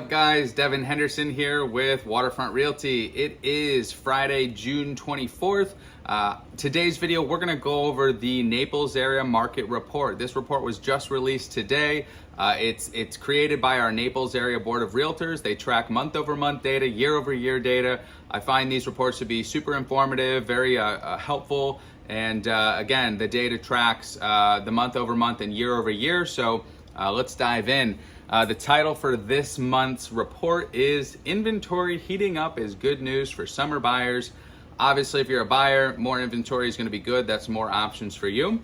up, guys? Devin Henderson here with Waterfront Realty. It is Friday, June 24th. Today's video, we're going to go over the Naples area market report. This report was just released today. It's created by our Naples area board of realtors. They track month-over-month data, year-over-year data. I find these reports to be super informative, very helpful. And again, the data tracks the month-over-month and year-over-year. So let's dive in. The title for this month's report is Inventory Heating Up is Good News for Summer Buyers. Obviously, if you're a buyer, more inventory is going to be good. That's more options for you.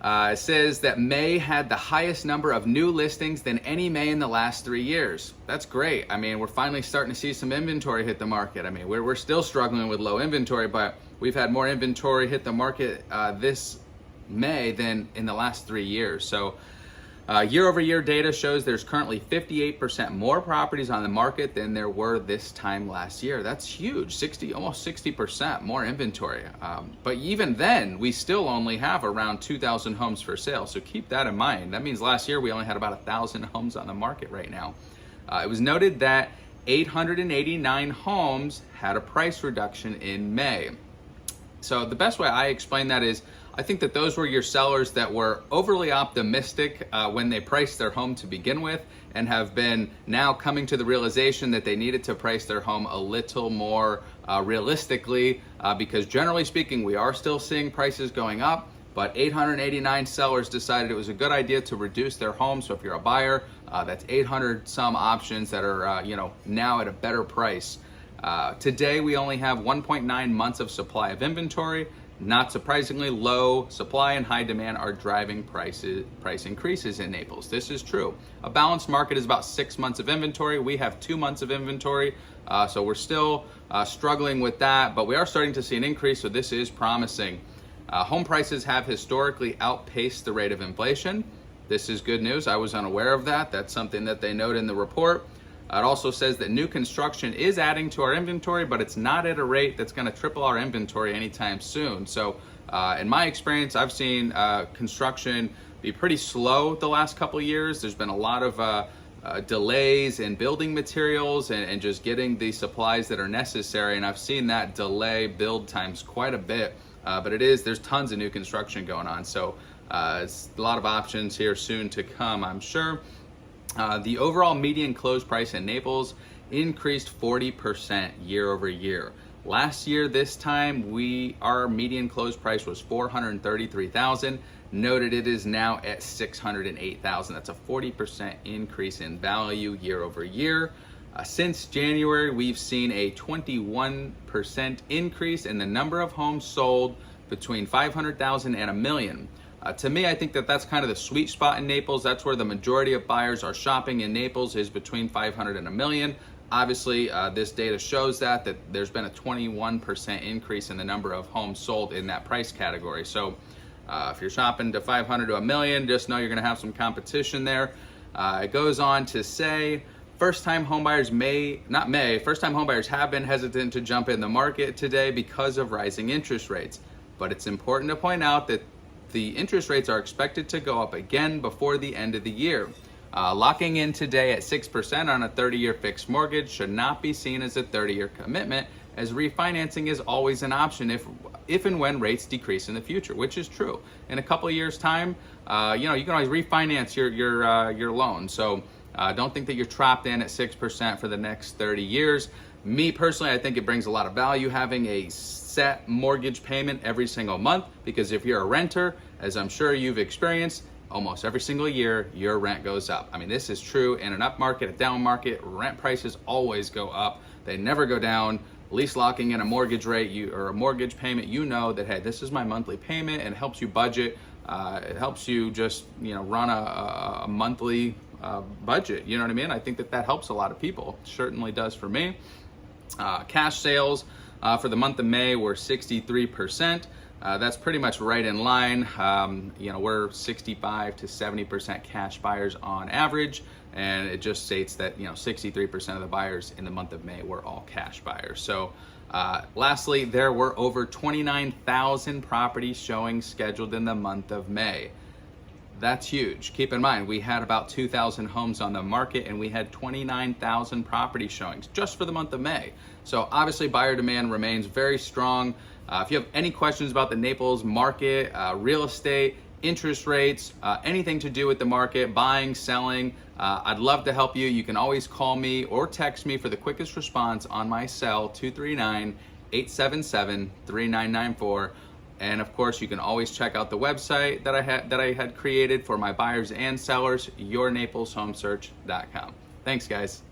It says that May had the highest number of new listings than any May in the last 3 years. That's great. I mean, we're finally starting to see some inventory hit the market. I mean, we're still struggling with low inventory, but we've had more inventory hit the market this May than in the last 3 years. So year-over-year data shows there's currently 58% more properties on the market than there were this time last year. That's huge, almost 60% more inventory. But even then, we still only have around 2,000 homes for sale. So keep that in mind. That means last year we only had about 1,000 homes on the market right now. It was noted that 889 homes had a price reduction in May. So the best way I explain that is, I think that those were your sellers that were overly optimistic when they priced their home to begin with, and have been now coming to the realization that they needed to price their home a little more realistically, because generally speaking, we are still seeing prices going up, but 889 sellers decided it was a good idea to reduce their home. So if you're a buyer, that's 800 some options that are now at a better price. Today, we only have 1.9 months of supply of inventory. Not surprisingly, low supply and high demand are driving price increases in Naples. This is true. A balanced market is about 6 months of inventory. We have 2 months of inventory, so we're still struggling with that, but we are starting to see an increase, so this is promising. Home prices have historically outpaced the rate of inflation. This is good news. I was unaware of that. That's something that they note in the report. It also says that new construction is adding to our inventory, but it's not at a rate that's going to triple our inventory anytime soon. So in my experience, I've seen construction be pretty slow the last couple of years. There's been a lot of delays in building materials and just getting the supplies that are necessary. And I've seen that delay build times quite a bit, but there's tons of new construction going on. So it's a lot of options here soon to come, I'm sure. The overall median close price in Naples increased 40% year over year. Last year, this time, our median close price was $433,000. Noted it is now at $608,000. That's a 40% increase in value year over year. Since January, we've seen a 21% increase in the number of homes sold between $500,000 and $1 million. To me, I think that that's kind of the sweet spot in Naples. That's where the majority of buyers are shopping in Naples, is between 500 and $1 million. Obviously, this data shows that there's been a 21% increase in the number of homes sold in that price category. So if you're shopping to 500 to $1 million, just know you're going to have some competition there. It goes on to say, first-time homebuyers have been hesitant to jump in the market today because of rising interest rates. But it's important to point out that the interest rates are expected to go up again before the end of the year. Locking in today at 6% on a 30-year fixed mortgage should not be seen as a 30-year commitment, as refinancing is always an option if and when rates decrease in the future, which is true. In a couple of years' time, you can always refinance your loan. So don't think that you're trapped in at 6% for the next 30 years. Me personally, I think it brings a lot of value having a set mortgage payment every single month, because if you're a renter, as I'm sure you've experienced, almost every single year your rent goes up. I mean, this is true in an up market, a down market. Rent prices always go up. They never go down. At least locking in a mortgage rate or a mortgage payment, you know that, hey, this is my monthly payment, and it helps you budget. It helps you just run a monthly budget. You know what I mean? I think that helps a lot of people. It certainly does for me. Cash sales for the month of May were 63%. That's pretty much right in line. We're 65 to 70% cash buyers on average, and it just states that 63% of the buyers in the month of May were all cash buyers. So lastly, there were over 29,000 properties showing scheduled in the month of May. That's huge. Keep in mind, we had about 2,000 homes on the market and we had 29,000 property showings just for the month of May. So obviously buyer demand remains very strong. If you have any questions about the Naples market, real estate, interest rates, anything to do with the market, buying, selling, I'd love to help you. You can always call me or text me for the quickest response on my cell, 239-877-3994. And of course, you can always check out the website that I had created for my buyers and sellers, yournapleshomesearch.com. Thanks, guys.